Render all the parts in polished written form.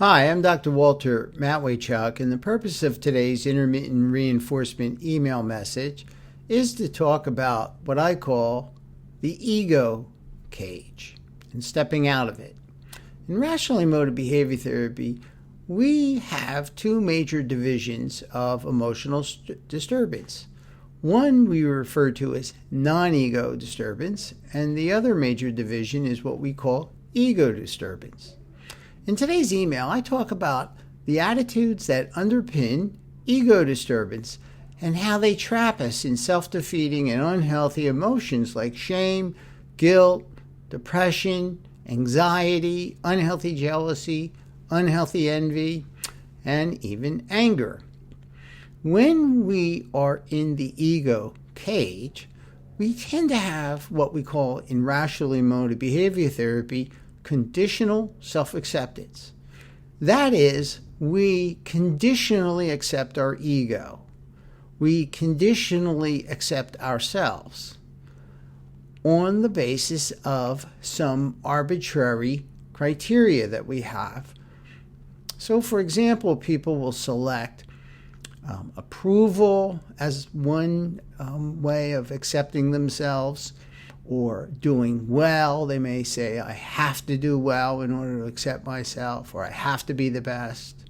Hi, I'm Dr. Walter Matwaychuk, and the purpose of today's intermittent reinforcement email message is to talk about what I call the ego cage and stepping out of it. In rational emotive behavior therapy, we have two major divisions of emotional disturbance. One we refer to as non-ego disturbance, and the other major division is what we call ego disturbance. In today's email, I talk about the attitudes that underpin ego disturbance and how they trap us in self-defeating and unhealthy emotions like shame, guilt, depression, anxiety, unhealthy jealousy, unhealthy envy, and even anger. When we are in the ego cage, we tend to have what we call in rational emotive behavior therapy conditional self-acceptance. That is, we conditionally accept our ego. We conditionally accept ourselves on the basis of some arbitrary criteria that we have. So, for example, people will select approval as one way of accepting themselves, or doing well. They may say, I have to do well in order to accept myself, or I have to be the best.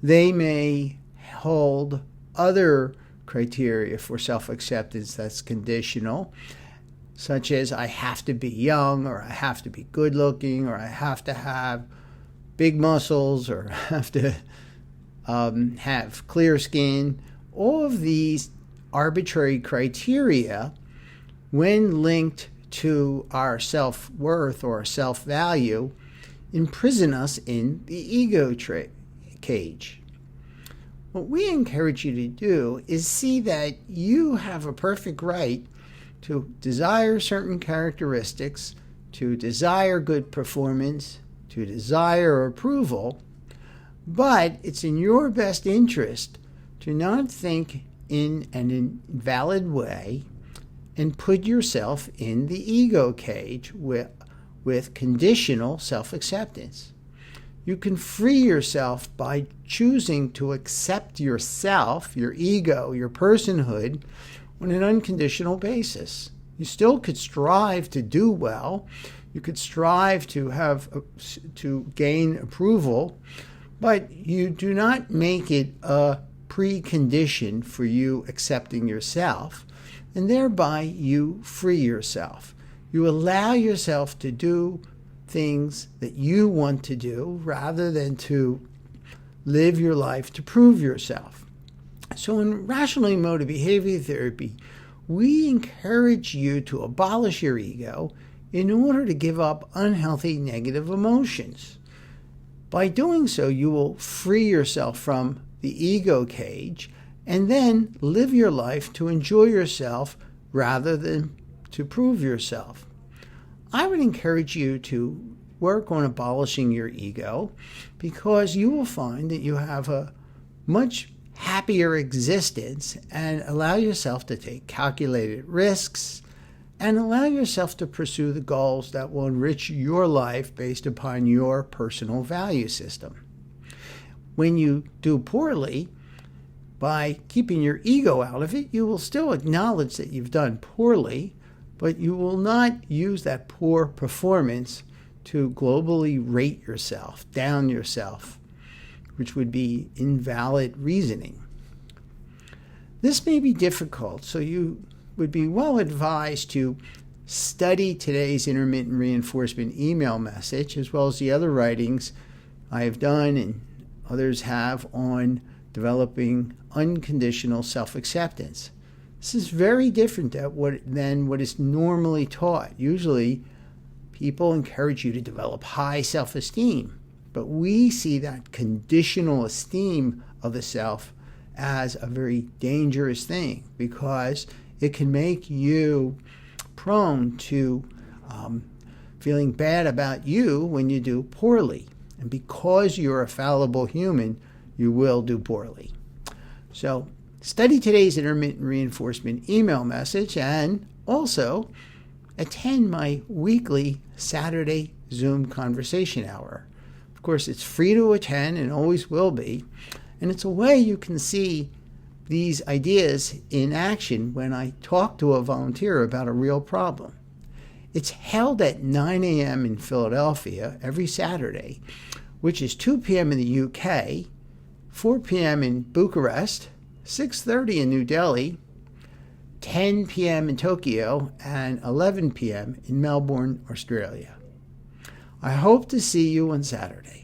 They may hold other criteria for self-acceptance that's conditional, such as I have to be young, or I have to be good looking, or I have to have big muscles, or I have to have clear skin. All of these arbitrary criteria, when linked to our self-worth or self-value, imprison us in the ego cage. What we encourage you to do is see that you have a perfect right to desire certain characteristics, to desire good performance, to desire approval, but it's in your best interest to not think in an invalid way and put yourself in the ego cage with conditional self-acceptance. You can free yourself by choosing to accept yourself, your ego, your personhood, on an unconditional basis. You still could strive to do well. You could strive to gain approval, but you do not make it a precondition for you accepting yourself. And thereby you free yourself. You allow yourself to do things that you want to do rather than to live your life to prove yourself. So in rational emotive behavior therapy, we encourage you to abolish your ego in order to give up unhealthy negative emotions. By doing so, you will free yourself from the ego cage and then live your life to enjoy yourself rather than to prove yourself. I would encourage you to work on abolishing your ego, because you will find that you have a much happier existence and allow yourself to take calculated risks and allow yourself to pursue the goals that will enrich your life based upon your personal value system. When you do poorly, by keeping your ego out of it, you will still acknowledge that you've done poorly, but you will not use that poor performance to globally rate yourself, down yourself, which would be invalid reasoning. This may be difficult, so you would be well advised to study today's intermittent reinforcement email message, as well as the other writings I have done and others have on developing unconditional self-acceptance. This is very different than what is normally taught. Usually, people encourage you to develop high self-esteem, but we see that conditional esteem of the self as a very dangerous thing, because it can make you prone to feeling bad about you when you do poorly. And because you're a fallible human, you will do poorly. So study today's intermittent reinforcement email message, and also attend my weekly Saturday Zoom conversation hour. Of course, it's free to attend and always will be. And it's a way you can see these ideas in action when I talk to a volunteer about a real problem. It's held at 9 a.m. in Philadelphia every Saturday, which is 2 p.m. in the UK, 4 p.m. in Bucharest, 6:30 in New Delhi, 10 p.m. in Tokyo, and 11 p.m. in Melbourne, Australia. I hope to see you on Saturday.